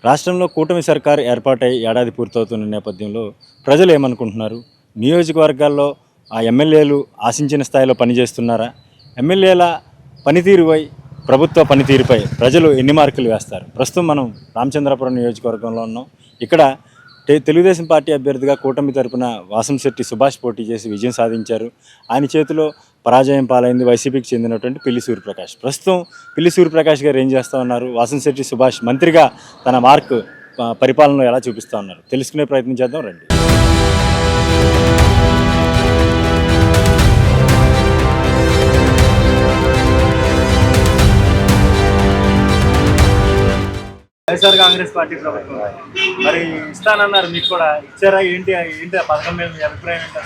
రాష్ట్రంలో కూటమి సర్కార్ ఏర్పాటై ఏడాది పూర్తవుతున్న నేపథ్యంలో ప్రజలు ఏమనుకుంటున్నారు? నియోజకవర్గాల్లో ఆ ఎమ్మెల్యేలు ఆశించిన స్థాయిలో పనిచేస్తున్నారా? ఎమ్మెల్యేల పనితీరుపై, ప్రభుత్వ పనితీరుపై ప్రజలు ఎన్ని మార్కులు వేస్తారు? ప్రస్తుతం మనం రామచంద్రాపురం నియోజకవర్గంలో ఉన్నాం. ఇక్కడ తెలుగుదేశం పార్టీ అభ్యర్థిగా కూటమి తరపున వాసంశెట్టి సుభాష్ పోటీ చేసి విజయం సాధించారు. ఆయన చేతిలో పరాజయం పాలైంది వైసీపీకి చెందినటువంటి పిల్లి సూర్యప్రకాష్. ప్రస్తుతం పిల్లి సూర్యప్రకాష్ గారు ఏం చేస్తూ ఉన్నారు? వాసంశెట్టి సుభాష్ మంత్రిగా తన మార్క్ పరిపాలనలో ఎలా చూపిస్తూ ఉన్నారు? తెలుసుకునే ప్రయత్నం చేద్దాం రండి. వైఎస్ఆర్ కాంగ్రెస్ పార్టీ ప్రభుత్వం మరి ఇస్తానన్నారు, మీకు కూడా ఇచ్చారా? ఏంటి ఏంటి ఆ పథకం మీద మీ అభిప్రాయం ఏంటి?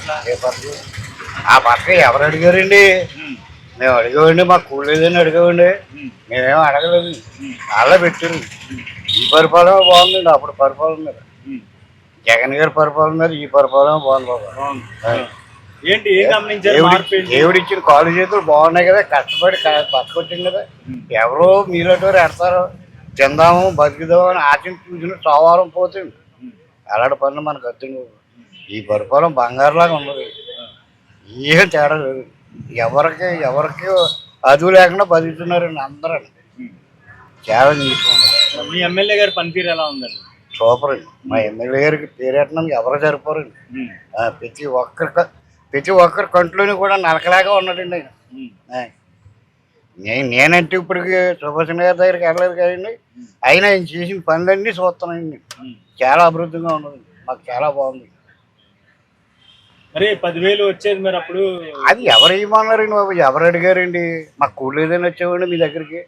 అసలు ఆ పథకం ఎవరు అడిగారండి? మేము అడిగామండి, మాకు కూలేదని అడిగామండి, మేమేమో అడగలేదు. అలా పెట్టారు. ఈ పరిపాలన బాగుందండి. అప్పుడు పరిపాలన మీద, జగన్ గారి పరిపాలన మీద ఈ పరిపాలన బాగుంది బాబా. ఏంటి ఏం గమనించారు? దేవుడు ఇచ్చిన కాలు చేతులు బాగున్నాయి కదా, కష్టపడి బతకొచ్చింది కదా. ఎవరో మీలోటి ఎడతారు, తిందాము బతుకుదాము అని ఆశించి చూసిన సోమవారం పోతుంది. అలాంటి పనులు మనకు అర్థం. ఈ పరిపాలన బంగారులాగా ఉండదు, ఏం తేడా లేదు. ఎవరికి అదువు లేకుండా బతుకుతున్నారండి అందరూ. చాలా నీట్గా. మీ ఎమ్మెల్యే గారి పనితీరు ఎలా ఉందండి? సూపర్ అండి. మా ఎమ్మెల్యే గారికి పేరెట్టడానికి ఎవరు సరిపోరండి. ప్రతి ఒక్కరి కంట్లోని కూడా నలకలాగా ఉన్నాడండి ఆయన. నేనంటే ఇప్పటికి సుభాష్ గారి దగ్గరికి వెళ్ళలేదు కదండి, అయినా ఆయన చేసిన పనులన్నీ చూస్తున్నాయండి. చాలా అభివృద్ధిగా ఉన్నది, మాకు చాలా బాగుంది. మరి 10,000 వచ్చేది మరి అప్పుడు అది ఎవరు ఇవ్వమన్నారండి బాబు? ఎవరు అడిగారండి? మాకు కూడలేదని వచ్చామండి మీ దగ్గరికి.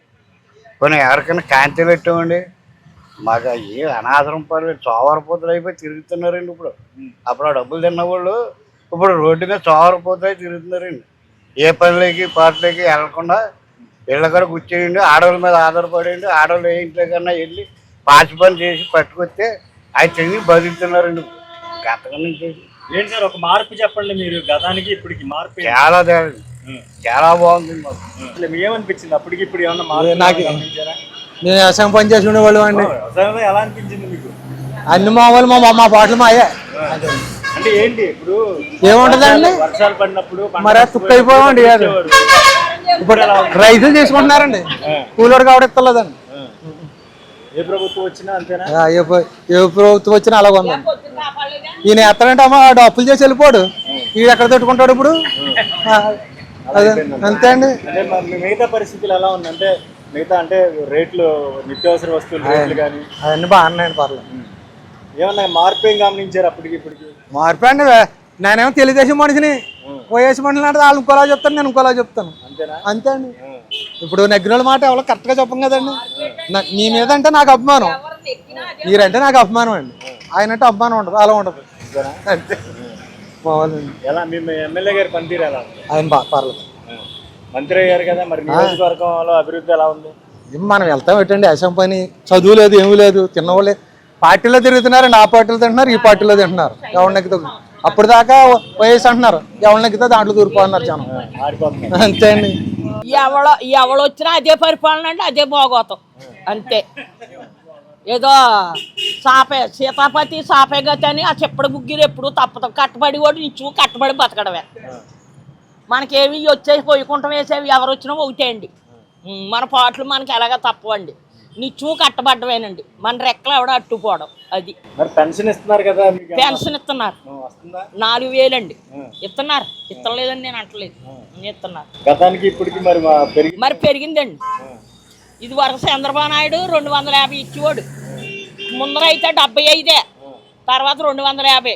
కొన్ని ఎవరికైనా కాంతీలు పెట్టామండి. మాకు ఏ అనాథరం పర్లేదు, చోవరపోతులు అయిపోయి తిరుగుతున్నారండి. అప్పుడు ఆ డబ్బులు తిన్నవాళ్ళు ఇప్పుడు రోడ్డు మీద చోవరపోతులు తిరుగుతున్నారండి. ఏ పనులకి పాటలకి వెళ్ళకుండా ఇళ్ళ కూడా కూర్చోండి, ఆడవాళ్ళ మీద ఆధారపడండి. ఆడవాళ్ళు ఏ ఇంట్లో కన్నా వెళ్ళి పాచి పని చేసి పట్టుకొస్తే అవి తిరిగి బతుకుతున్నారండి. గతకన్నా చేసి ఏంటి సార్ ఒక మార్పు చెప్పండి మీరు, గతానికి ఇప్పటికి మార్పు చాలా తేడా, చాలా బాగుంది మాకు. ఏమనిపించింది అప్పటికి ఇప్పుడు? ఏమన్నా మార్పు నేను వ్యవసాయం పని చేసి ఉండేవాళ్ళు అండి. ఎలా అనిపించింది మీకు? అన్ని మామూలు మా పాటలు మాయే. అంటే ఏంటి ఇప్పుడు ఏముంటదండి, వర్షాలు పడినప్పుడు మరి తుక్కు అయిపోవండి. ఇప్పుడు రైతులు తీసుకుంటున్నారండి, కూలోడు కాబట్టి ఇస్తలేదండి. ఏ ప్రభుత్వం వచ్చినా అంతేనా? ఏ ప్రభుత్వం వచ్చినా అలాగ ఉందండి. ఈయన ఎత్తనంటే అమ్మ అప్పులు చేసి వెళ్ళిపోడు, ఈయన ఎక్కడ తట్టుకుంటాడు ఇప్పుడు? అదే అంతే అండి. మిగతా పరిస్థితులు ఎలా ఉంది అంటే, మిగతా అంటే రేట్లు, నిత్యావసర వస్తువులు రేట్లు కానీ అవన్నీ బాగున్నాయండి, పర్లేదు. ఏమన్నా మార్పు ఏం గమనించారు అప్పటికి ఇప్పటికి? మార్పు అండి, నేనేమో తెలుగుదేశం మనిషిని, వైఎస్ మనుషులు అంటే వాళ్ళు ఇంకోలా చెప్తాను, నేను ఇంకోలా చెప్తాను. అంతే అండి. ఇప్పుడు నగ్గిన మాట ఎవరో కరెక్ట్గా చెప్పం కదండి. మీ మీద అంటే నాకు అభిమానం, మీరంటే నాకు అభిమానం అండి. ఆయన అంటే అభిమానం ఉండదు, అలా ఉండదు. అంతే బాగుందండి. ఎలా మీ ఎమ్మెల్యే గారి పనితీరు ఎలా ఉంది? ఆయన పర్లేదు, మంత్రి అయ్యారు కదా, మరి నియోజకవర్గంలో అభివృద్ధి ఎలా ఉంది? మనం వెళ్తాం ఏంటండి, అసం పని చదువు లేదు, ఏమీ లేదు. తిన్నవాళ్ళే పార్టీలో తిరుగుతున్నారండి, ఆ పార్టీలో తింటున్నారు, ఈ పార్టీలో తింటున్నారు. ఎవరినెక్కితే అప్పుడు దాకా వయసు అంటున్నారు, ఎవరినెక్కితే దాంట్లో దూరిపోతున్నారు జనం. అంతే అండి. ఎవరు వచ్చినా అదే పరిపాలన అండి, అదే భోగోతం అంతే. ఏదో సీతాపతి సాపేగతి అని ఆ చెప్పడి బుగ్గిరు ఎప్పుడు తప్పదు. కట్టబడి కూడా నిచ్చు కట్టబడి బతకడమే. మనకేమి వచ్చేసి పోయికుంటం వేసేవి ఎవరు వచ్చినా ఒకటే అండి. మన పాటలు మనకి ఎలాగ తప్పవండి, నిచ్చు కట్టబడ్డమేనండి. మన రెక్కలు ఎవడ అట్టుపోవడం. అది పెన్షన్ ఇస్తున్నారు కదా, పెన్షన్ ఇస్తున్నారు 4,000 అండి ఇస్తున్నారు. ఇస్తలేదని నేను అంటలేదు, ఇస్తున్నారు. గతానికి ఇప్పటికి మరి పెరిగిందండి. ఇది వరకు చంద్రబాబు నాయుడు 250 ఇచ్చేవాడు. ముందరైతే 75, తర్వాత 250,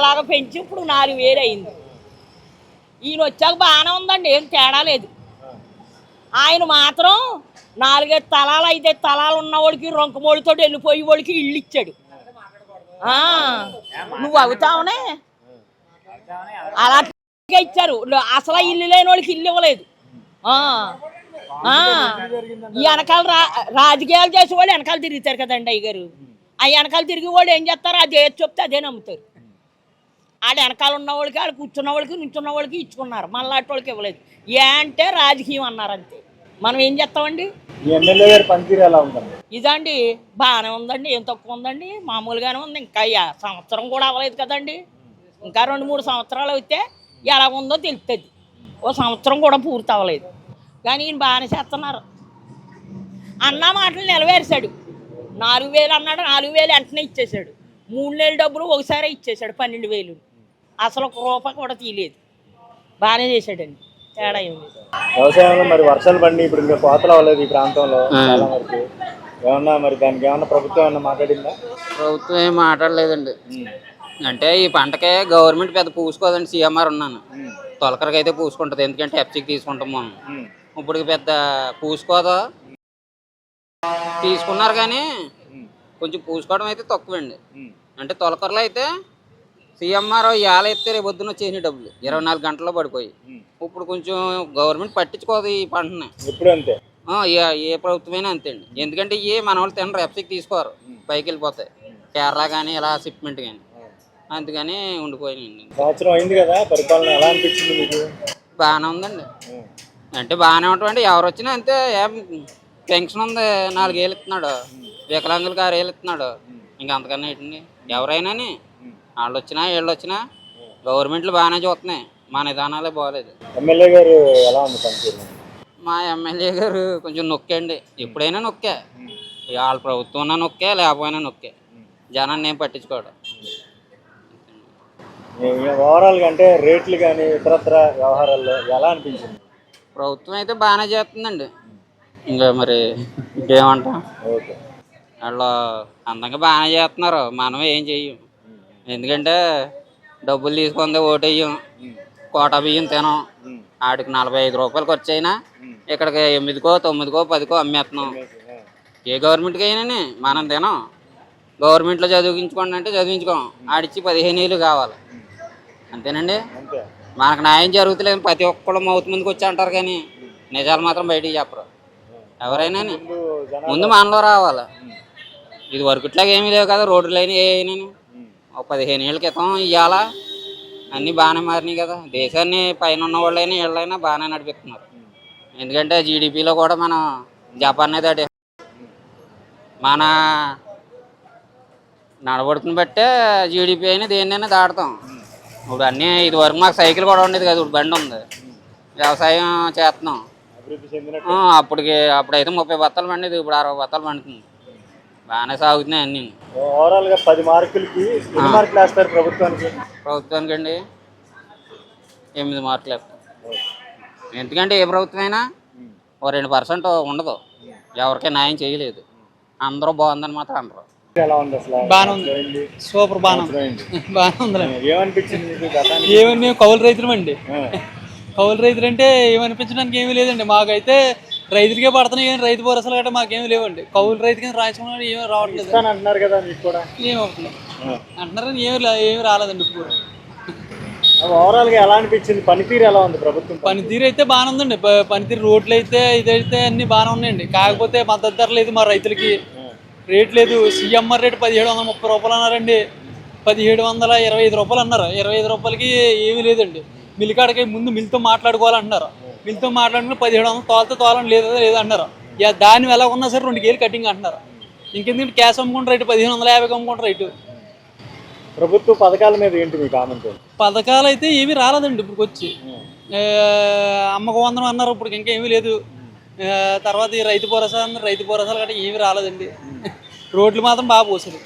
అలాగ పెంచి ఇప్పుడు 4,000 అయింది. ఈయన వచ్చాక బాగానే ఉందండి, ఏం తేడా లేదు. ఆయన మాత్రం 4 తలాలు 5 తలాలు ఉన్నవాడికి రొంకమోడితో వెళ్ళిపోయి వాడికి ఇల్లు ఇచ్చాడు. నువ్వు అవుతావునే అలా ఇచ్చారు. అసలు ఇల్లు లేని వాడికి ఇల్లు ఇవ్వలేదు. ఈ వెనకాల రాజకీయాలు చేసేవాళ్ళు వెనకాల తిరుగుతారు కదండి అయ్యగారు. ఆ వెనకాల తిరిగి వాళ్ళు ఏం చేస్తారు, అది ఏది చెప్తే అదే నమ్ముతారు. ఆడ వెనకాల ఉన్న వాళ్ళకి, ఆడ కూర్చున్న వాళ్ళకి, నించున్న వాళ్ళకి ఇచ్చుకున్నారు, మళ్ళాటి వాళ్ళకి ఇవ్వలేదు. ఏ అంటే రాజకీయం అన్నారు అంతే. మనం ఏం చేస్తామండి? ఎమ్మెల్యే గారి పనితీరు ఎలా ఉందండి? ఇదండి బాగానే ఉందండి, ఏం తక్కువ ఉందండి, మామూలుగానే ఉంది. ఇంకా సంవత్సరం కూడా అవ్వలేదు కదండి, ఇంకా 2-3 సంవత్సరాలు అయితే ఎలా ఉందో తెలుస్తుంది. ఓ సంవత్సరం కూడా పూర్తి అవ్వలేదు కానీ ఈయన బాగానే చేస్తున్నారు. అన్న మాటలు నెరవేర్చాడు. 4,000 అన్నాడు, 4,000 వెంటనే ఇచ్చేసాడు. 3 నెలల డబ్బులు ఒకసారి ఇచ్చేసాడు 12,000. అసలు ఒక రూపాయి కూడా తీయలేదు. బాగానే చేశాడండి, తేడా ఏమి. వ్యవసాయంలో మరి వర్షాలు పడి ఇప్పుడు ఇంకా కోతలు అవ్వలేదు ఈ ప్రాంతంలో చాలా వరకు. ఏమన్నా మరి దానికి ఏమన్నా ప్రభుత్వం ఏమన్నా మాట్లాడిందా? ప్రభుత్వం ఏం మాట్లాడలేదండి. అంటే ఈ పంటకే గవర్నమెంట్ పెద్ద పూసుకోదండి. సీఎంఆర్ ఉన్నాను, తొలకరికి అయితే పూసుకుంటుంది, ఎందుకంటే ఎఫ్సీకి తీసుకుంటాం మనం. ఇప్పటికి పెద్ద పూసుకోదా తీసుకున్నారు కానీ కొంచెం పూసుకోవడం అయితే తక్కువండి. అంటే తొలకరలో అయితే సీఎంఆర్ ఇవాళ ఎత్తే రేపు పొద్దున్న వచ్చేసిన డబ్బులు 24 గంటల్లో పడిపోయి. ఇప్పుడు కొంచెం గవర్నమెంట్ పట్టించుకోదు ఈ పంటని. ఎప్పుడు అంతే, ఏ ప్రభుత్వమైనా అంతే అండి. ఎందుకంటే ఏ మన వాళ్ళు తినరు, ఎఫ్సీకి తీసుకోరు, పైకి వెళ్ళిపోతాయి. కేరళ కానీ ఇలా షిప్మెంట్ కానీ, అందుకని ఉండిపోయినాయండి. సంవత్సరం అయింది కదా, పరిపాలన ఎలా అనిపించింది మీకు? బాగానే ఉందండి. అంటే బాగానే ఉంటుంది. ఎవరు వచ్చినా అంతే. ఏం పెన్షన్ ఉంది, 4 ఏళ్ళు ఇస్తున్నాడు, వికలాంగులకు 6 ఏళ్ళు ఇస్తున్నాడు. ఇంకా అంతకన్నా ఏంటండి. ఎవరైనా వాళ్ళు వచ్చినా వీళ్ళు వచ్చినా గవర్నమెంట్లు బాగానే చూస్తున్నాయి, మా నిదానాలే బాగలేదు. ఎమ్మెల్యే గారు ఎలా ఉంది పనితీరు? మా ఎమ్మెల్యే గారు కొంచెం నొక్కండి, ఎప్పుడైనా నొక్కే. వాళ్ళ ప్రభుత్వం ఉన్నా నొక్కే, లేకపోయినా నొక్కే. జనాన్ని ఏం పట్టించుకోడు. ఓవరాల్గా అంటే రేట్లు కానీ ఇతరత్ర వ్యవహారాల్లో ఎలా అనిపించింది? ప్రభుత్వం అయితే బాగానే చేస్తుందండి. ఇంకా మరి ఇంకేమంటాం, ఓకే, వాళ్ళు అందంగా బాగానే చేస్తున్నారు, మనం ఏం చెయ్యం. ఎందుకంటే డబ్బులు తీసుకుందే ఓటేయం, కోటా బియ్యం తినం. ఆడికి 45 రూపాయలు ఖర్చు అయినా ఇక్కడికి 8కో 9కో 10కో అమ్మేస్తున్నాం. ఏ గవర్నమెంట్కి అయినా మనం తినం. గవర్నమెంట్లో చదివించుకోండి అంటే చదివించుకోం, ఆడిచ్చి 15 ఏళ్ళు కావాలి, అంతేనండి. మనకు న్యాయం జరుగుతలేదు, ప్రతి ఒక్కళ్ళు మౌత్ ముందుకు వచ్చి అంటారు కానీ నిజాలు మాత్రం బయటికి చెప్పరు. ఎవరైనా ముందు మనలో రావాలి. ఇది వరకుట్లాగా ఏమీ లేవు కదా, రోడ్లు అయినా ఏ అయినా. ఒక 15 ఏళ్ళ క్రితం ఇవాళ అన్నీ బాగానే మారినాయి కదా. దేశాన్ని పైన ఉన్న వాళ్ళైనా వీళ్ళైనా బాగానే నడిపిస్తున్నారు. ఎందుకంటే జీడిపిలో కూడా మనం జపాన్ దాటి మన నడవడుకుని బట్టే జీడిపి అయినా దేన్నైనా దాటుతాం. ఇప్పుడు అన్నీ ఇది వరకు మాకు సైకిల్ కూడా ఉండేది కదా, ఇప్పుడు బండి ఉంది, వ్యవసాయం చేస్తున్నాం. అప్పుడైతే 30 బత్తాలు పండేది, ఇప్పుడు 60 బత్తాలు పండుతుంది. బాగానే సాగుతున్నాయి అన్నీ. ఓవరాల్గా 10 మార్కులకి ఎన్ని మార్కులు వేస్తారు ప్రభుత్వానికి? ప్రభుత్వానికి అండి 8 మార్కులు వేస్తాం. ఎందుకంటే ఏ ప్రభుత్వమైనా ఓ 2% ఉండదు, ఎవరికీ న్యాయం చేయలేదు. అందరూ బాగుందని మాత్రం అనరు. ఎలా ఉంది అసలు? బాగానే ఉంది, సూపర్, బాగానే ఉంది. ఏమనిపించింది మీకు గతానికి? ఏమని, మేము కౌలు రైతులమండి. కౌలు రైతులు అంటే ఏమనిపించడానికి ఏమీ లేదండి. మాకైతే రైతులకే పడుతున్నాయి కానీ రైతు భరోసాలు గట్రా మాకేమీ లేవండి. కౌలు రైతుకి రాజకీయంలో ఏమీ రావట్లేదు అంటున్నారు కదా, మీకు కూడా ఏమవుతుంది అంటున్నారు కానీ ఏమి రాలేదండి ఇప్పుడు. ఓవరాల్గా ఎలా అనిపించింది? పనితీరు ఎలా ఉంది ప్రభుత్వం? పనితీరు అయితే బాగానే ఉందండి. పనితీరు రోడ్లు అయితే ఇదైతే అన్ని బాగానే ఉన్నాయండి. కాకపోతే మద్దతు ధర లేదు మా రైతులకి, రేట్ లేదు. సీఎంఆర్ రేటు 1730 రూపాయలు అన్నారండి, 1725 రూపాయలు అన్నారు. 25 రూపాయలకి ఏమీ లేదండి. మిల్లికాడకి ముందు మిల్తో మాట్లాడుకోవాలంటున్నారు. మిల్తో మాట్లాడుకుని 1700 తోలని లేదంటున్నారు. దాన్ని ఎలా ఉన్నా సరే 2 కేజీలు కటింగ్ అంటున్నారు. ఇంకెందుకంటే క్యాష్ అమ్ముకుంటారు రైతు 1550 అమ్ముకుంటారు రైతు. ప్రభుత్వ పథకాల మీద ఏంటి మీ కామెంట్? పథకాలు అయితే ఏమీ రాలేదండి ఇప్పుడు వచ్చి. అమ్మకు 100 అన్నారు, ఇప్పుడు ఇంకేమీ లేదు. తర్వాత ఈ రైతు భరోసా అన్నారు, రైతు భరోసాలు గట్రా ఏమీ రాలేదండి. రోడ్లు మాత్రం బాగా పోసారు.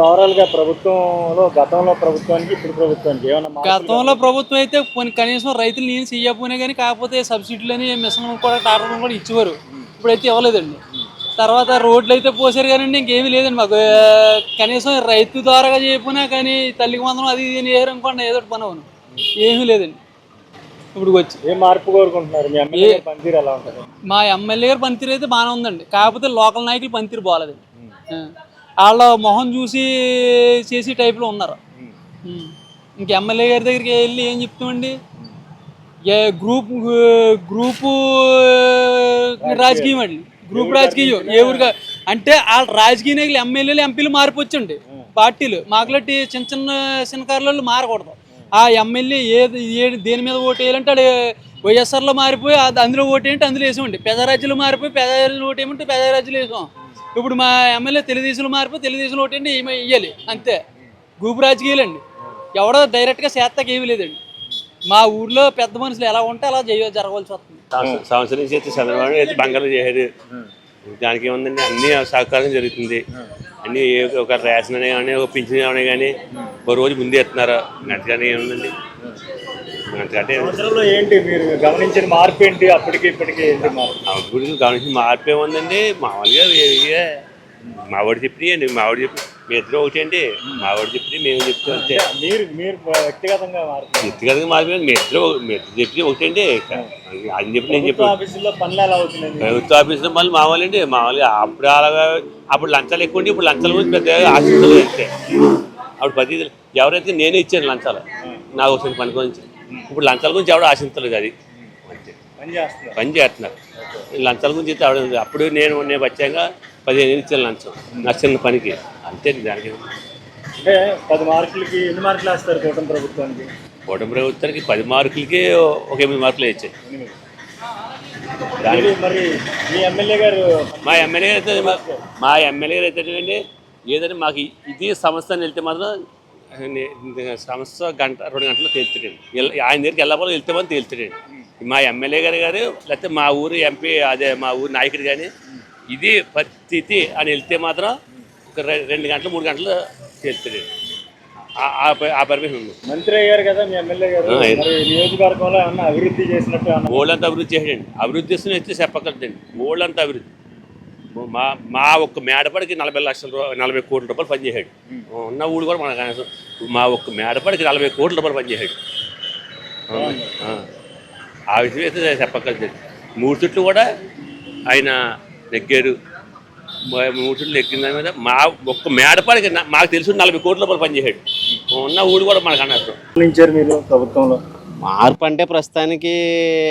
ఓవరాల్గా ప్రభుత్వంలో గతంలో ప్రభుత్వానికి ఇప్పుడు ప్రభుత్వానికి ఏమన్నా? గతంలో ప్రభుత్వం అయితే కనీసం రైతులు నేను చెయ్యకపోయినా కానీ, కాకపోతే సబ్సిడీలని మిషన్ కూడా ట్రాక్టర్లు కూడా ఇచ్చేవారు, ఇప్పుడైతే ఇవ్వలేదండి. తర్వాత రోడ్లు అయితే పోసారు కానీ ఇంకేమీ లేదండి మాకు. కనీసం రైతు ద్వారాగా చేయకపోయినా కానీ తల్లికి మందరం అది ఇది వేయరు అనుకోండి, ఏదో పని అవును, ఏమీ లేదండి ఇప్పుడు వచ్చి. ఏ మార్పు కోరుకుంటున్నారు? మీ ఎమ్మెల్యే పనితీరు ఎలా ఉంటుంది? మా ఎమ్మెల్యే గారు పనితీరు అయితే బాగానే ఉందండి, కాకపోతే లోకల్ నాయకులు పనితీరు బాగాలేదండి. వాళ్ళ మొహం చూసి చేసి టైప్లో ఉన్నారు. ఇంక ఎమ్మెల్యే గారి దగ్గరికి వెళ్ళి ఏం చెప్తామండి, గ్రూపు రాజకీయం అండి, గ్రూప్ రాజకీయం. ఏ ఊరిగా అంటే వాళ్ళ రాజకీయ నాయకులు ఎమ్మెల్యేలు ఎంపీలు మారిపోవచ్చండి, పార్టీలు మాకులట్టి చిన్న కార్లలో మారకూడదు. ఆ ఎమ్మెల్యే దేని మీద ఓటు వేయాలంటే వైఎస్ఆర్లో మారిపోయి అందులో ఓటేంటి అందులో వేసామండి. పెదరాజ్యంలో మారిపోయి పెదరాజ్యంలో ఓటేమంటే పెదరాజ్యంలో వేసాం. ఇప్పుడు మా ఎమ్మెల్యే తెలుగుదేశంలో మారిపోయి తెలుగుదేశంలో ఓటేంటి ఇవ్వాలి అంతే. గ్రూప్ రాజకీయాలండి. ఎవడో డైరెక్ట్గా చేస్తాకి ఏమీ లేదండి. మా ఊర్లో పెద్ద మనుషులు ఎలా ఉంటే అలా జరగవలసి వస్తుంది. సంవత్సరం నుంచి అయితే చంద్రబాబు అయితే బంగారం చేశారు. దానికి ఏముందండి, అన్ని సహకారం జరుగుతుంది. అన్ని ఒక రేషన్ అనే కానీ ఒక పింఛన్ అనే కానీ ఒక రోజు ముందే ఇస్తున్నారు. అంతగానే ఏముందండి, అంతకంటే ఏంటి మీరు గమనించిన మార్పు ఏంటి? అప్పటికి ఇప్పటికి అప్పుడు గమనించిన మార్పు ఏముందండి, మామూలుగా మావాడు చెప్పి మావాడు చెప్పి మీ ఇద్దరు ఒకటి అండి. మావాడు చెప్పి మేము చెప్తాం అంతే. మీరు వ్యక్తిగతంగా మార్పు మీ ఇద్దరు చెప్పి ఒకటి అండి. అది చెప్పి నేను చెప్పాను. ఆఫీసులో పనులు ఎలా అవుతున్నాయి? ప్రభుత్వ ఆఫీసులో మళ్ళీ మామూలండి. మామూలుగా అప్పుడు అలాగా అప్పుడు లంచాలు ఎక్కువ ఉండి ఇప్పుడు లంచాల గురించి పెద్దగా ఆశించలేదు అంతే. అప్పుడు 10 ఎవరైతే నేనే ఇచ్చాను లంచాలు నాకు వచ్చిన పని గురించి. ఇప్పుడు లంచాల గురించి ఎవడో ఆశించలేదు. అది అంతే, పని చేస్తున్నారు. లంచాల గురించి అయితే ఎవడ అప్పుడు నేను వచ్చాక 15 ఇచ్చాను లంచం నా చిన్న పనికి అంతే. దానికి అంటే 10 మార్కులకి ఎన్ని మార్కులు వేస్తారు కూటమి ప్రభుత్వానికి? కూటమి ప్రభుత్వానికి 10 మార్కులకి ఒక 8 మార్కులు ఇచ్చాయి. మరి మీ ఎమ్మెల్యే గారు మా ఎమ్మెల్యే గారు అయితే అండి ఏదైనా మాకు ఇది సంస్థ అని వెళ్తే మాత్రం సంస్థ 1-2 గంటల్లో తేలుతాడండి. ఆయన దగ్గరికి వెళ్ళకపోతే వెళ్తే మాత్రం తేలుతాడండి. మా ఎమ్మెల్యే గారు లేకపోతే మా ఊరు ఎంపీ అదే మా ఊరు నాయకుడు కానీ ఇది పరిస్థితి అని వెళ్తే మాత్రం ఒక 2 గంటలు 3 గంటలు తేలుతాడండి. ఆ పర్మిషన్ ఉంది. మంత్రి అయ్యారు కదా మీ ఎమ్మెల్యే గారు, నియోజకవర్గంలో ఏమన్నా అభివృద్ధి చేసినట్టు? ఓళ్ళంతా అభివృద్ధి చేసాడండి. అభివృద్ధి చేస్తున్న అయితే చెప్పగలదండి. ఓళ్ళంతా అభివృద్ధి. మా ఒక్క మేడపడికి 40 కోట్ల రూపాయలు పనిచేశాడు. ఉన్న ఊళ్ళు కూడా మన కనీసం మా ఒక్క మేడపడికి 40 కోట్ల రూపాయలు పనిచేశాడు. ఆ విషయం అయితే చెప్పగలదండి. 3 చుట్లు కూడా ఆయన నెగ్గారు. 3 చుట్లు ఎక్కిన దాని మీద మా ఒక్క మేడపడికి మాకు తెలుసు 40 కోట్ల రూపాయలు పనిచేశాడు. ఉన్న ఊళ్ళు కూడా మనకు అన్నారు. మీరు ప్రభుత్వంలో మార్పు అంటే ప్రస్తుతానికి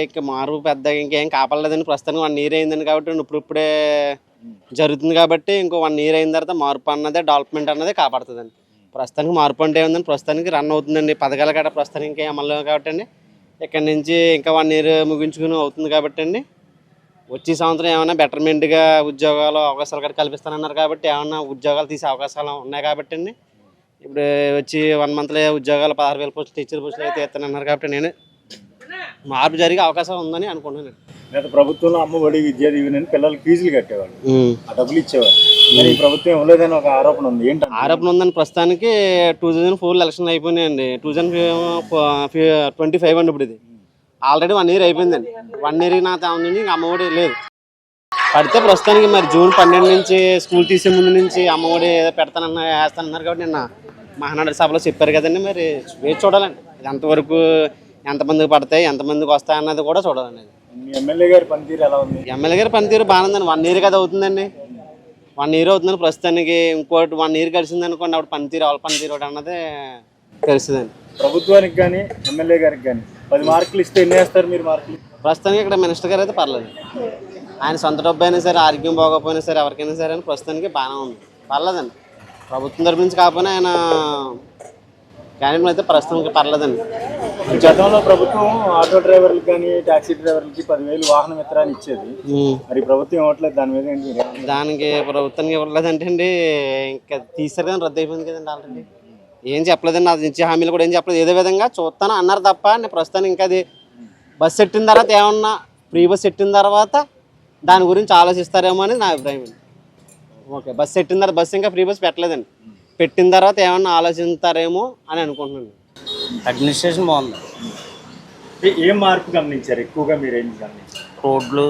ఇంకా మార్పు పెద్దగా ఇంకేం కాపాడలేదని ప్రస్తుతానికి 1 ఇయర్ అయిందని కాబట్టి ఇప్పుడే జరుగుతుంది కాబట్టి ఇంకో 1 ఇయర్ అయిన తర్వాత మార్పు అన్నదే డెవలప్మెంట్ అన్నదే కాపాడుతుందండి. ప్రస్తుతానికి మార్పు అంటే ఏముందని ప్రస్తుతానికి రన్ అవుతుందండి. పథకాలు గట్రా ప్రస్తుతానికి ఇంకా అమలు కాబట్టి అండి ఇక్కడ నుంచి ఇంకా 1 ఇయర్ ముగించుకుని అవుతుంది కాబట్టి అండి వచ్చే సంవత్సరం ఏమైనా బెటర్మెంట్గా ఉద్యోగాలు అవకాశాలు గట్రా కల్పిస్తానన్నారు కాబట్టి ఏమైనా ఉద్యోగాలు తీసే అవకాశాలు ఉన్నాయి కాబట్టి అండి ఇప్పుడు వచ్చి 1 మంత్లో ఉద్యోగాలు 16,000 పోస్టులు టీచర్ పోస్టులు అయితే ఇస్తానన్నారు కాబట్టి నేను మార్పు జరిగే అవకాశం ఉందని అనుకుంటున్నాను. గత ప్రభుత్వంలో అమ్మఒడి విద్యా దీవెనని పిల్లలకి ఫీజులు కట్టేవాళ్ళు, ఆ డబ్బులు ఇచ్చేవాళ్ళు. ఈ ప్రభుత్వం ఇవ్వలేదని ఒక ఆరోపణ ఉంది. ఏంటి ఆరోపణ ఉందని ప్రస్తుతానికి 2004 ఎలక్షన్లు అయిపోయినాయండి. 2025 అండి ఇప్పుడు ఇది ఆల్రెడీ 1 ఇయర్ అయిపోయిందండి. 1 ఇయర్కి నాకు ఉంది ఇంకా అమ్మఒడి లేదు. పడితే ప్రస్తుతానికి మరి జూన్ 12 నుంచి స్కూల్ తీసే ముందు నుంచి అమ్మఒడి ఏదో వేస్తానన్నారు కాబట్టి నిన్న మహానాడు సభలో చెప్పారు కదండి. మరి వేచి చూడాలండి ఇది ఎంతవరకు ఎంతమందికి పడతాయి ఎంతమందికి వస్తాయి అన్నది కూడా చూడాలండి. మీ ఎమ్మెల్యే గారి పనితీరు ఎలా ఉంది? ఎమ్మెల్యే గారి పనితీరు బాగానే ఉందండి. 1 ఇయర్ కదా అవుతుందండి. 1 ఇయర్ అవుతుందండి ప్రస్తుతానికి. ఇంకోటి 1 ఇయర్ గడిచింది అనుకోండి అప్పుడు పనితీరు వాళ్ళ పనితీరు ఒకటి అన్నది తెలుస్తుందండి. ప్రభుత్వానికి కానీ ఎమ్మెల్యే గారికి కానీ 10 మార్కులు ఇస్తే ఎన్ని వేస్తారు మీరు మార్కులు? ప్రస్తుతానికి ఇక్కడ మినిస్టర్ గారు అయితే పర్లేదు. ఆయన సొంత డబ్బు అయినా సరే ఆరోగ్యం బాగోపోయినా సరే ఎవరికైనా సరే అని ప్రస్తుతానికి బాగానే ఉంది, పర్లేదండి. ప్రభుత్వం తరపు నుంచి కాకపోయినా ఆయన క్యాండిడేట్ అయితే ప్రస్తుతానికి పర్లేదండి. గతంలో ప్రభుత్వం ఆటో డ్రైవర్లకు కానీ టాక్సీ డ్రైవర్లకి 10,000 వాహన మిత్రాన్ని ఇచ్చేది. మరి ప్రభుత్వం ఇవ్వట్లేదు, దాని మీద ఏంటి? దానికి ప్రభుత్వానికి ఇవ్వలేదంటే అండి ఇంకా తీసారు కానీ రద్దు అయిపోయింది కదండి ఆల్రెడీ. ఏం చెప్పలేదండి, అది ఇచ్చే హామీలు కూడా ఏం చెప్పలేదు. ఏదో విధంగా చూస్తాను అన్నారు తప్ప నేను ప్రస్తుతానికి ఇంకా అది బస్సు ఎట్టిన తర్వాత ఏమన్నా ఫ్రీ బస్ ఎట్టిన తర్వాత దాని గురించి ఆలోచిస్తారేమో అని నా అభిప్రాయం అండి. ఓకే, బస్సు ఎట్టిన తర్వాత బస్సు ఇంకా ఫ్రీ బస్ పెట్టలేదండి. పెట్టిన తర్వాత ఏమన్నా ఆలోచిస్తారేమో అని అనుకుంటున్నాను. అడ్మినిస్ట్రేషన్ బాగుంది. ఏం మార్పు గమనించారు ఎక్కువగా? మీరు ఏం గమనించారు? రోడ్లు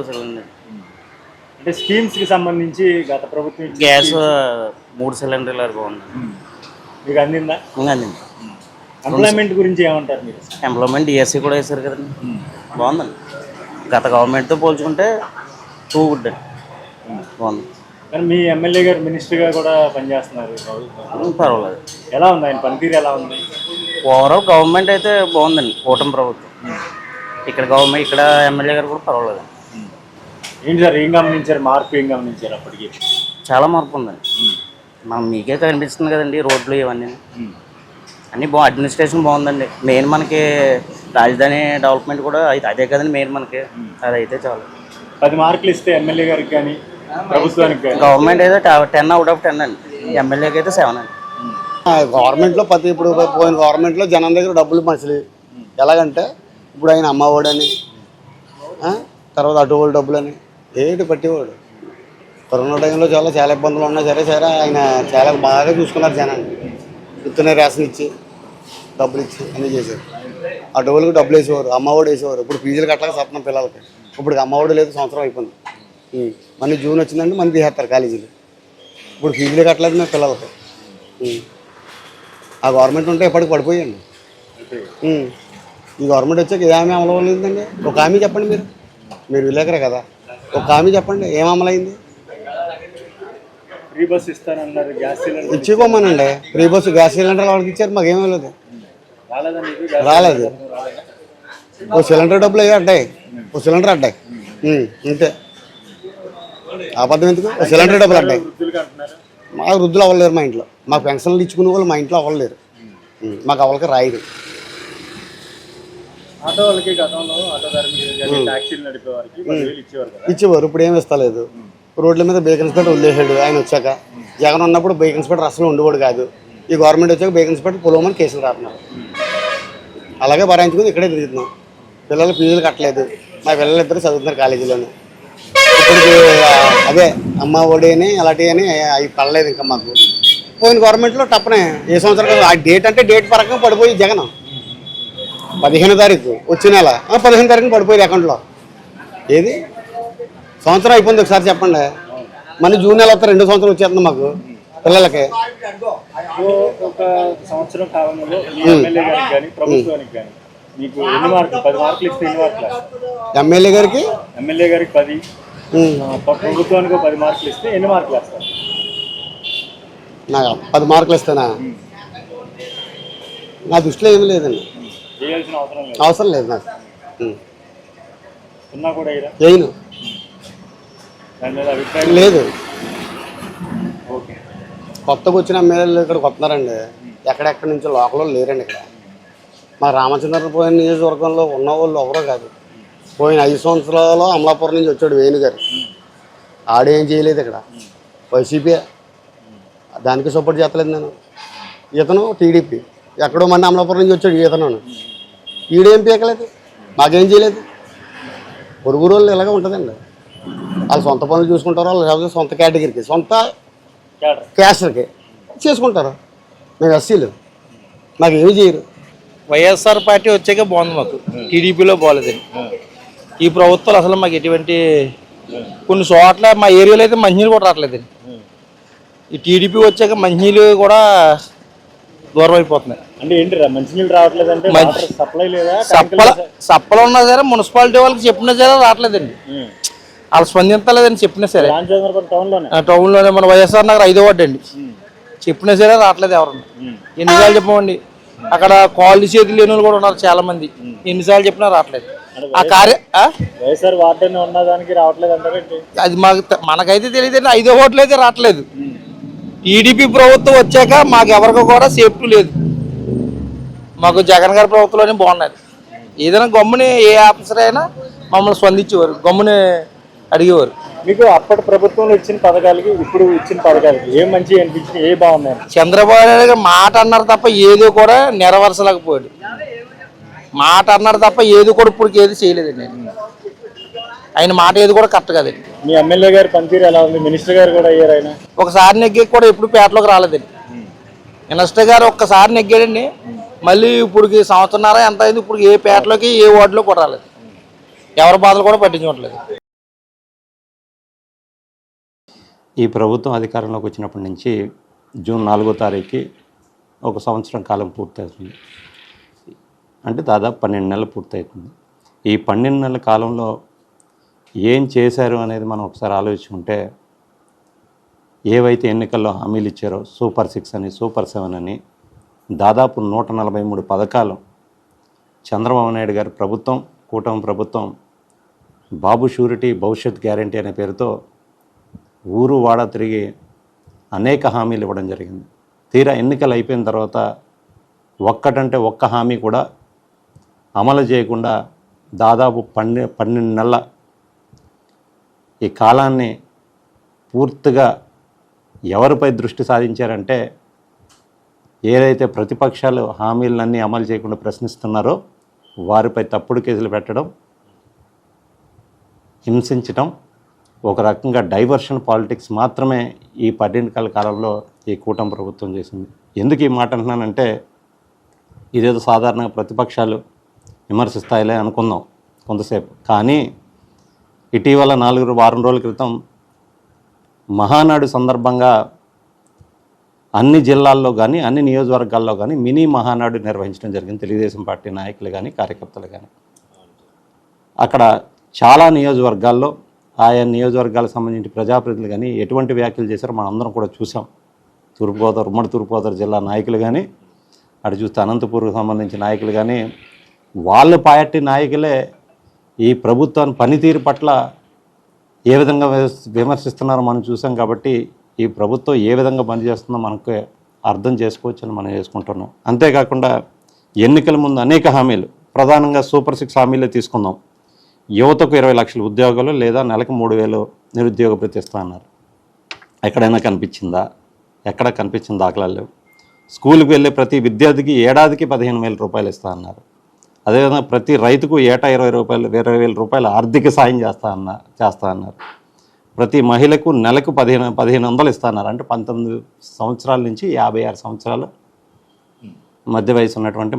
అంటే స్కీమ్స్కి సంబంధించి గత ప్రభుత్వం గ్యాస్ 3 సిలిండర్లు వరకు బాగుంది. మీకు అందిందా? అందింది. ఎంప్లాయ్మెంట్ గురించి ఏమంటారు మీరు? ఎంప్లాయ్మెంట్ డిఎస్సీ కూడా వేశారు కదండి, బాగుందండి. గత గవర్నమెంట్తో పోల్చుకుంటే టూ గుడ్ అండి, బాగుంది. కానీ మీ ఎమ్మెల్యే గారు మినిస్టర్గా కూడా పనిచేస్తున్నారు, పర్వాలేదు. ఎలా ఉంది ఆయన పనితీరు? ఎలా ఉంది ఓవరాల్ గవర్నమెంట్ అయితే బాగుందండి, కూటమి ప్రభుత్వం. ఇక్కడ గవర్నమెంట్ ఇక్కడ ఎమ్మెల్యే గారు కూడా పర్వాలేదు. ఏంటి సార్ ఏం గమనించారు? మార్పు ఏం గమనించారు? అప్పటికి చాలా మార్పు ఉందండి. మీకైతే కనిపిస్తుంది కదండి రోడ్లు ఇవన్నీ. అన్నీ అడ్మినిస్ట్రేషన్ బాగుందండి. మెయిన్ మనకి రాజధాని డెవలప్మెంట్ కూడా అదే కదండి మెయిన్ మనకి. అది అయితే చాలు. 10 మార్కులు ఇస్తే ఎమ్మెల్యే గారికి కానీ ప్రభుత్వానికి కానీ గవర్నమెంట్ అయితే 10 అవుట్ ఆఫ్ 10 అండి. ఎమ్మెల్యేకి అయితే 7 అండి. గవర్నమెంట్లో ఇప్పుడు పోయిన గవర్నమెంట్లో జనం దగ్గర డబ్బులు మసలి ఎలాగంటే ఇప్పుడు ఆయన అమ్మఒడని తర్వాత అటువాళ్ళు డబ్బులని ఏంటి పట్టేవాడు. కరోనా టైంలో చాలా ఇబ్బందులు ఉన్నా సరే ఆయన చాలా బాగా చూసుకున్నారు జనాన్ని. ఇతనే రేషన్ ఇచ్చి డబ్బులు ఇచ్చి అన్నీ చేశారు. అటువాళ్ళకి డబ్బులు వేసేవారు, అమ్మఒడి వేసేవారు. ఇప్పుడు ఫీజులు కట్టలేక సత్తున్నాం పిల్లలకి. ఇప్పుడు అమ్మఒడి లేదు, సంవత్సరం అయిపోయింది. మళ్ళీ జూన్ వచ్చిందంటే మళ్ళీ తీసేస్తారు కాలేజీలు. ఇప్పుడు ఫీజులు కట్టలేదు మేము పిల్లలకి. ఆ గవర్నమెంట్ ఉంటే ఎప్పటికి పడిపోయండి. ఈ గవర్నమెంట్ వచ్చాక ఏ హామీ అమలు అవ్వలేదండి? ఒక హామీ చెప్పండి. మీరు విలేకరే కదా, ఒక హామీ చెప్పండి ఏం అమలైంది? ఫ్రీ బస్ ఇస్తానన్నారు, గ్యాస్ సిలిండర్ ఇచ్చిపోమనండి. ఫ్రీ బస్సు గ్యాస్ సిలిండర్ వాళ్ళకి ఇచ్చారు, మాకేమీ లేదు. రాలేదు. ఓ సిలిండర్ డబ్బులు అయ్యి అడ్డాయి, ఓ సిలిండర్ అడ్డాయి అంతే. అబద్ధం ఎందుకు? ఓ సిలిండర్ డబ్బులు అడ్డాయి. మాకు వృద్ధులు అవ్వలేరు మా ఇంట్లో. మాకు పెన్షన్లు ఇచ్చుకునే వాళ్ళు మా ఇంట్లో అవ్వలేరు. మాకు అవలకి రాయరు. ఆటో వాళ్ళకి గతంలో ఆటో ట్యాక్సీలు నడిపే వారికి 10,000 ఇచ్చేవారు. ఇప్పుడు ఏమి ఇస్తలేదు. రోడ్ల మీద బేక్ ఇన్స్పెక్టర్ వదిలేసాడు ఆయన వచ్చాక. జగన్ ఉన్నప్పుడు బేక్ ఇన్స్పెక్టర్ అసలు ఉండేవాడు కాదు. ఈ గవర్నమెంట్ వచ్చాక బేక్ ఇన్స్పెక్టర్ పొలవమని కేసులు రాస్తున్నారు. అలాగే భరాయించుకుని ఇక్కడే తిరుగుతున్నాం. పిల్లలు ఫీజులు కట్టలేదు. మా పిల్లలు ఇద్దరు చదువుతున్నారు కాలేజీలోనే. ఇప్పటికి అదే అమ్మ ఒడి అని అలాంటివి అని అవి పడలేదు ఇంకా మాకు. పోయిన గవర్నమెంట్లో టప్పనే ఏ సంవత్సరం ఆ డేట్ అంటే డేట్ పరంగా పడిపోయి జగన్ 15వ తారీఖు వచ్చే నెల 15వ తారీఖున పడిపోయింది అకౌంట్లో. ఏది సంవత్సరం అయిపోయింది ఒకసారి చెప్పండి. మళ్ళీ జూన్ నెల వస్తే 2వ సంవత్సరం వచ్చేస్తుంది మాకు పిల్లలకి. ఒక సంవత్సరం కాలంలో ఎమ్మెల్యే గారికి కానీ ప్రభుత్వానికి కానీ మీకు ఎన్ని మార్కులు? 10 మార్కులు ఇస్తే ఎన్ని మార్కులు? ఎమ్మెల్యే గారికి 10, ప్రభుత్వానికి 10 మార్కులు ఇస్తే ఎన్ని మార్కులు వేస్తారు? నాకు 10 మార్కులు ఇస్తానా? నా దృష్టిలో ఏమీ లేదండి. చేయాల్సిన అవసరం లేదు. అవసరం లేదు నాకు. ఉన్నా కూడా వేయను. దాని మీద అభిప్రాయం లేదు. ఓకే. కొత్తగా వచ్చిన ఎమ్మెల్యేలు ఇక్కడికి వస్తున్నారండి. ఎక్కడెక్కడి నుంచో లోకల్లో లేరండి ఇక్కడ. మా రామచంద్రపురం నియోజకవర్గంలో ఉన్న వాళ్ళు ఎవరో కాదు. పోయిన 5 సంవత్సరాల్లో అమలాపురం నుంచి వచ్చాడు వేణు గారు. ఆడేం చేయలేదు ఇక్కడ. వైసీపీ దానికి సపోర్ట్ చేస్తలేదు నేను. ఇతను టీడీపీ ఎక్కడో మంది అమలాపురం నుంచి వచ్చాడు. ఇతను ఈడేం పీకలేదు, మాకేం చేయలేదు. పొరుగు రోజులు ఇలాగే ఉంటుందండి. వాళ్ళు సొంత పనులు చూసుకుంటారు, వాళ్ళు సొంత కేటగిరీకి సొంత క్యాస్టర్కి చేసుకుంటారు. మేము ఎస్సీలు మాకు ఏమి చేయరు. వైఎస్ఆర్ పార్టీ వచ్చాక బాగుంది మాకు. టీడీపీలో బాగోలేదండి. ఈ ప్రభుత్వాలు అసలు మాకు ఎటువంటి కొన్ని చోట్ల మా ఏరియాలో అయితే మంచినీళ్ళు కూడా రావట్లేదండి. ఈ టీడీపీ వచ్చాక మంచినీళ్ళు కూడా దూరం అయిపోతున్నాయి. అంటే ఏంటి మంచినీళ్ళు రావట్లేదు అంటే సప్లై లేదా? సప్లై ఉన్నా సరే మున్సిపాలిటీ వాళ్ళకి చెప్పినా సరే రావట్లేదండి. వాళ్ళు స్పందించలేదని చెప్పినా సరే. టౌన్లోనే మన వైఎస్ఆర్ నగర్ 5వ వార్డు అండి. చెప్పినా సరే రావట్లేదు ఎవరన్నా. ఎన్నిసార్లు చెప్పమండి. అక్కడ కాళ్ళు చేతులు లేని వాళ్ళు కూడా ఉన్నారు చాలా మంది. ఎన్నిసార్లు చెప్పినా రావట్లేదు. ఆ వైఎస్ఆర్ వార్డు ఉన్నదానికి రావట్లేదు అంటే అది మనకైతే తెలియదండి. 5వ వార్డులో అయితే రావట్లేదు. టీడీపీ ప్రభుత్వం వచ్చాక మాకు ఎవరికి కూడా సేఫ్టీ లేదు. మాకు జగన్ గారి ప్రభుత్వంలోనే బాగున్నది. ఏదైనా గమ్ముని ఏ ఆఫీసర్ అయినా మమ్మల్ని స్పందించేవారు, గమ్ముని అడిగేవారు. మీకు అప్పటి ప్రభుత్వంలో ఇచ్చిన పథకాలకి ఇప్పుడు ఇచ్చిన పథకాలకి ఏం మంచి అనిపించింది, ఏ బాగున్నాయి? చంద్రబాబు నాయుడు గారు మాట అన్నారు తప్ప ఏదో కూడా నెరవేర్చలేకపోయాడు. మాట అన్నారు తప్ప ఏది కూడా ఇప్పుడు ఏది చేయలేదండి. ఆయన మాట ఏది కూడా కరెక్ట్ కదండి. మీ ఎమ్మెల్యే గారి పనితీరు ఎలా ఉంది? మినిస్టర్ గారు కూడా అయ్యారు. ఆయన ఒకసారి నెగ్గే కూడా ఎప్పుడు పేటలోకి రాలేదండి. మినిస్టర్ గారు ఒక్కసారి నెగ్గాడండి. మళ్ళీ ఇప్పుడు సంవత్సరంన్నర ఎంత అయింది, ఇప్పుడు ఏ పేటలోకి ఏ వార్డులో కూడా రాలేదు. ఎవరి బాధలు కూడా పట్టించుకోవట్లేదు. ఈ ప్రభుత్వం అధికారంలోకి వచ్చినప్పటి నుంచి జూన్ 4వ తారీఖుకి 1 సంవత్సరం కాలం పూర్తవుతుంది. అంటే దాదాపు 12 నెలలు పూర్తవుతుంది. ఈ 12 నెలల కాలంలో ఏం చేశారు అనేది మనం ఒకసారి ఆలోచించుకుంటే, ఏవైతే ఎన్నికల్లో హామీలు ఇచ్చారో సూపర్ 6 అని, సూపర్ 7 అని, దాదాపు 143 పథకాలు చంద్రబాబు నాయుడు గారి ప్రభుత్వం, కూటమి ప్రభుత్వం బాబు షూరిటీ భవిష్యత్ గ్యారంటీ అనే పేరుతో ఊరు వాడ తిరిగి అనేక హామీలు ఇవ్వడం జరిగింది. తీరా ఎన్నికలు అయిపోయిన తర్వాత ఒక్కటంటే ఒక్క హామీ కూడా అమలు చేయకుండా దాదాపు 12 నెలల ఈ కాలాన్ని పూర్తిగా ఎవరిపై దృష్టి సారించారంటే ఏదైతే ప్రతిపక్షాలు హామీలన్నీ అమలు చేయకుండా ప్రశ్నిస్తున్నారో వారిపై తప్పుడు కేసులు పెట్టడం, హింసించడం, ఒక రకంగా డైవర్షన్ పాలిటిక్స్ మాత్రమే ఈ 12 కాలంలో ఈ కూటమి ప్రభుత్వం చేసింది. ఎందుకు ఈ మాట అంటున్నానంటే ఇదేదో సాధారణంగా ప్రతిపక్షాలు విమర్శిస్తాయిలే అనుకుందాం కొంతసేపు. కానీ ఇటీవల వారం రోజుల క్రితం మహానాడు సందర్భంగా అన్ని జిల్లాల్లో కానీ అన్ని నియోజకవర్గాల్లో కానీ మినీ మహానాడు నిర్వహించడం జరిగింది. తెలుగుదేశం పార్టీ నాయకులు కానీ కార్యకర్తలు కానీ అక్కడ చాలా నియోజకవర్గాల్లో ఆయా నియోజకవర్గాలకు సంబంధించి ప్రజాప్రతినిధులు కానీ ఎటువంటి వ్యాఖ్యలు చేశారో మనం అందరం కూడా చూసాం. ఉమ్మడి తూర్పుగోదావరి జిల్లా నాయకులు కానీ అటు చూస్తే అనంతపూర్కి సంబంధించిన నాయకులు కానీ వాళ్ళ పార్టీ నాయకులే ఈ ప్రభుత్వాన్ని పనితీరు పట్ల ఏ విధంగా విమర్శిస్తున్నారో మనం చూసాం. కాబట్టి ఈ ప్రభుత్వం ఏ విధంగా పనిచేస్తుందో మనకు అర్థం చేసుకోవచ్చని మనం చేసుకుంటున్నాం. అంతేకాకుండా ఎన్నికల ముందు అనేక హామీలు, ప్రధానంగా సూపర్ 6 హామీలే తీసుకుందాం. యువతకు 20 లక్షల ఉద్యోగాలు లేదా నెలకు 3,000 నిరుద్యోగ భృతి ఇస్తా అన్నారు. ఎక్కడైనా కనిపించిందా? ఎక్కడ కనిపించిన దాఖలాలు లేవు. స్కూల్కి వెళ్ళే ప్రతి విద్యార్థికి ఏడాదికి 15,000 రూపాయలు ఇస్తా అన్నారు. అదేవిధంగా ప్రతి రైతుకు ఏటా 20,000 రూపాయలు ఆర్థిక సాయం చేస్తా అన్నారు. ప్రతి మహిళకు నెలకు 1,500 ఇస్తా అన్నారు. అంటే 19 సంవత్సరాల నుంచి 56 సంవత్సరాల మధ్య వయసు ఉన్నటువంటి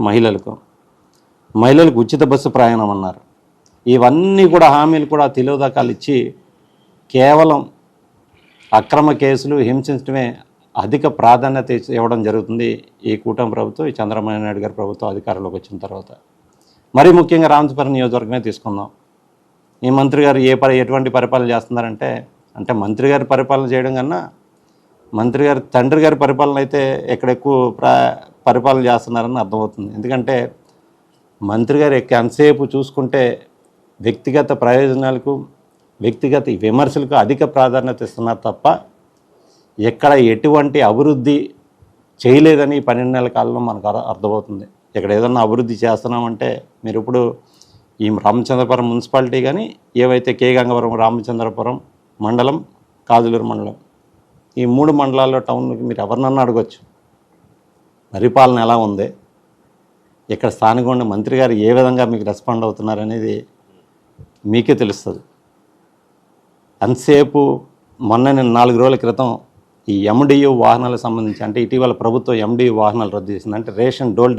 మహిళలకు ఉచిత బస్సు ప్రయాణం అన్నారు. ఇవన్నీ కూడా హామీలు కూడా తెలివిదాకాలు ఇచ్చి కేవలం అక్రమ కేసులు హింసించడమే అధిక ప్రాధాన్యత ఇవ్వడం జరుగుతుంది ఈ కూటమి ప్రభుత్వం, ఈ చంద్రబాబు నాయుడు గారి ప్రభుత్వం అధికారంలోకి వచ్చిన తర్వాత. మరీ ముఖ్యంగా రామచంద్రపురం నియోజకవర్గమే తీసుకుందాం. ఈ మంత్రి గారు ఎటువంటి పరిపాలన చేస్తున్నారంటే, అంటే మంత్రి గారి పరిపాలన చేయడం కన్నా మంత్రి గారి తండ్రి గారి పరిపాలన అయితే ఎక్కడ ఎక్కువ పరిపాలన చేస్తున్నారని అర్థమవుతుంది. ఎందుకంటే మంత్రి గారు ఎంతసేపు చూసుకుంటే వ్యక్తిగత ప్రయోజనాలకు, వ్యక్తిగత విమర్శలకు అధిక ప్రాధాన్యత ఇస్తున్నారు తప్ప ఎక్కడ ఎటువంటి అభివృద్ధి చేయలేదని 12 నెలల కాలంలో మనకు అర్థమవుతుంది. ఇక్కడ ఏదన్నా అభివృద్ధి చేస్తున్నామంటే మీరు ఇప్పుడు ఈ రామచంద్రపురం మున్సిపాలిటీ కానీ ఏవైతే కే గంగవరం, రామచంద్రపురం మండలం, కాదులూరు మండలం, ఈ 3 మండలాల్లో టౌన్కి మీరు ఎవరినన్నా అడగచ్చు పరిపాలన ఎలా ఉంది, ఇక్కడ స్థానికంగా మంత్రి గారు ఏ విధంగా మీకు రెస్పాండ్ అవుతున్నారు అనేది మీకే తెలుస్తుంది. అంతసేపు నేను 4 రోజుల క్రితం ఈ MDU వాహనాలకు సంబంధించి, అంటే ఇటీవల ప్రభుత్వం MDU వాహనాలు రద్దు చేసింది. అంటే రేషన్ డోర్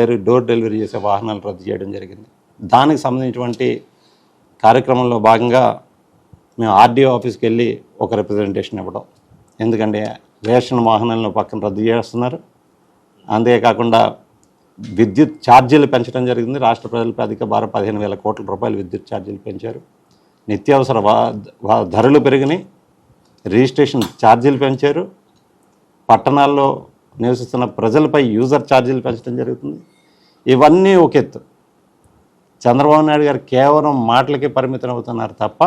డెలివరీ చేసే వాహనాలు రద్దు చేయడం జరిగింది. దానికి సంబంధించినటువంటి కార్యక్రమంలో భాగంగా మేము RDO ఆఫీస్కి వెళ్ళి ఒక రిప్రజెంటేషన్ ఇవ్వడం. ఎందుకంటే రేషన్ వాహనాలను పక్కన రద్దు చేస్తున్నారు. అంతేకాకుండా విద్యుత్ ఛార్జీలు పెంచడం జరిగింది. రాష్ట్ర ప్రజలపై అధిక భారం 15,000 కోట్ల రూపాయలు విద్యుత్ ఛార్జీలు పెంచారు. నిత్యావసర ధరలు పెరిగినాయి. రిజిస్ట్రేషన్ ఛార్జీలు పెంచారు. పట్టణాల్లో నివసిస్తున్న ప్రజలపై యూజర్ ఛార్జీలు పెంచడం జరుగుతుంది. ఇవన్నీ ఒక ఎత్తు. చంద్రబాబు నాయుడు గారు కేవలం మాటలకే పరిమితం అవుతున్నారు తప్ప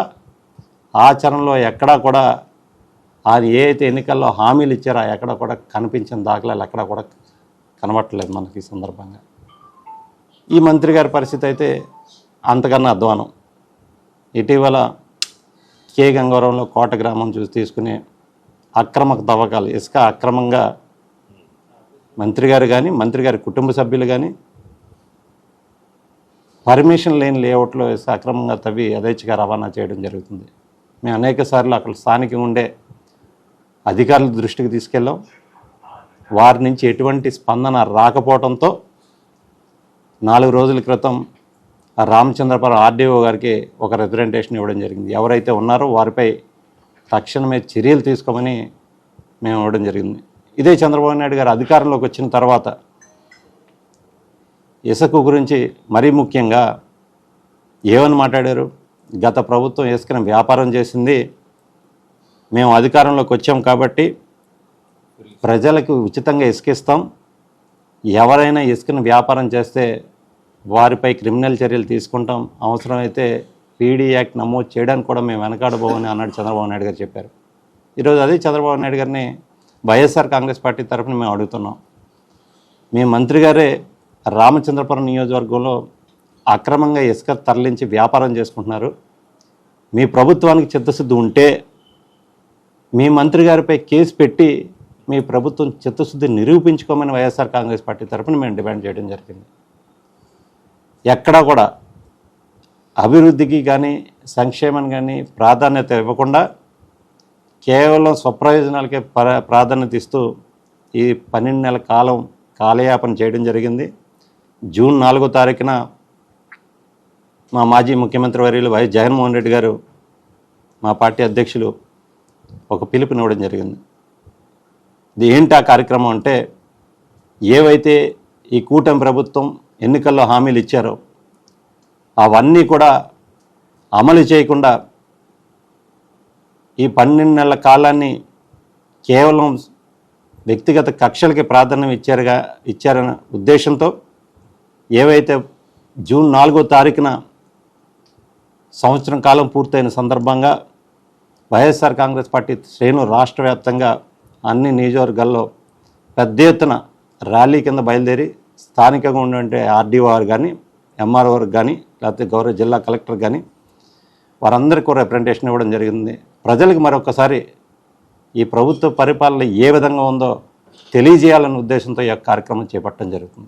ఆచరణలో ఎక్కడా కూడా ఆయన ఏ అయితే ఎన్నికల్లో హామీలు ఇచ్చారో ఎక్కడ కూడా కనిపించిన దాఖలాలు ఎక్కడా కూడా కనబట్టలేదు మనకి. ఈ సందర్భంగా ఈ మంత్రి గారి పరిస్థితి అయితే అంతకన్నా అధ్వానం. ఇటీవల కే గంగవరంలో కోట గ్రామం తీసుకునే అక్రమ తవ్వకాలు, ఇసుక అక్రమంగా మంత్రి గారు కానీ మంత్రి గారి కుటుంబ సభ్యులు కానీ పర్మిషన్ లేని లేఅవుట్లో ఇసుక అక్రమంగా తవ్వి యథేచ్ఛగా రవాణా చేయడం జరుగుతుంది. మేము అనేక సార్లు అక్కడ స్థానికంగా ఉండే అధికారుల దృష్టికి తీసుకెళ్ళాం. వారి నుంచి ఎటువంటి స్పందన రాకపోవడంతో 4 రోజుల క్రితం రామచంద్రపురం RDO గారికి ఒక రిప్రజెంటేషన్ ఇవ్వడం జరిగింది. ఎవరైతే ఉన్నారో వారిపై తక్షణమే చర్యలు తీసుకోమని మేము ఇవ్వడం జరిగింది. ఇదే చంద్రబాబు నాయుడు గారు అధికారంలోకి వచ్చిన తర్వాత ఇసుక గురించి మరీ ముఖ్యంగా ఏమని మాట్లాడారు? గత ప్రభుత్వం ఇసుకను వ్యాపారం చేసింది, మేము అధికారంలోకి వచ్చాం కాబట్టి ప్రజలకు ఉచితంగా ఇసుక ఇస్తాం, ఎవరైనా ఇసుకను వ్యాపారం చేస్తే వారిపై క్రిమినల్ చర్యలు తీసుకుంటాం, అవసరమైతే PD యాక్ట్ నమోదు చేయడానికి కూడా మేము వెనకాడబోమని అన్నాడు చంద్రబాబు నాయుడు గారు చెప్పారు. ఈరోజు అదే చంద్రబాబు నాయుడు గారిని వైఎస్ఆర్ కాంగ్రెస్ పార్టీ తరఫున మేము అడుగుతున్నాం. మీ మంత్రి గారే రామచంద్రపురం నియోజకవర్గంలో అక్రమంగా ఇసుక తరలించి వ్యాపారం చేసుకుంటున్నారు. మీ ప్రభుత్వానికి చిత్తశుద్ధి ఉంటే మీ మంత్రి గారిపై కేసు పెట్టి మీ ప్రభుత్వం చిత్తశుద్ధి నిరూపించుకోమని వైఎస్ఆర్ కాంగ్రెస్ పార్టీ తరఫున మేము డిమాండ్ చేయడం జరిగింది. ఎక్కడా కూడా అభివృద్ధికి కానీ సంక్షేమం కానీ ప్రాధాన్యత ఇవ్వకుండా కేవలం స్వప్రయోజనాలకే ప్రాధాన్యత ఇస్తూ ఈ 12 నెలల కాలం కాలయాపన చేయడం జరిగింది. జూన్ 4వ తారీఖున మా మాజీ ముఖ్యమంత్రి వర్యులు వైఎస్ జగన్మోహన్ రెడ్డి గారు మా పార్టీ అధ్యక్షులు ఒక పిలుపునివ్వడం జరిగింది. ఇది ఏంటి ఆ కార్యక్రమం అంటే, ఏవైతే ఈ కూటమి ప్రభుత్వం ఎన్నికల్లో హామీలు ఇచ్చారో అవన్నీ కూడా అమలు చేయకుండా ఈ 12 నెలల కాలాన్ని కేవలం వ్యక్తిగత కక్షలకి ప్రాధాన్యం ఇచ్చారన్న ఉద్దేశంతో ఏవైతే జూన్ 4వ తారీఖున సంవత్సరం కాలం పూర్తయిన సందర్భంగా వైఎస్ఆర్ కాంగ్రెస్ పార్టీ శ్రేణులు రాష్ట్ర వ్యాప్తంగా అన్ని నియోజకవర్గాల్లో పెద్ద ఎత్తున ర్యాలీ కింద బయలుదేరి స్థానికంగా ఉన్నటువంటి ఆర్డీఓ గారు కానీ ఎంఆర్ఓ గారు కానీ లేకపోతే గౌరవ జిల్లా కలెక్టర్ కానీ వారందరికీ కూడా రిప్రజెంటేషన్ ఇవ్వడం జరిగింది. ప్రజలకు మరొకసారి ఈ ప్రభుత్వ పరిపాలన ఏ విధంగా ఉందో తెలియజేయాలనే ఉద్దేశంతో ఈ కార్యక్రమం చేపట్టడం జరుగుతుంది.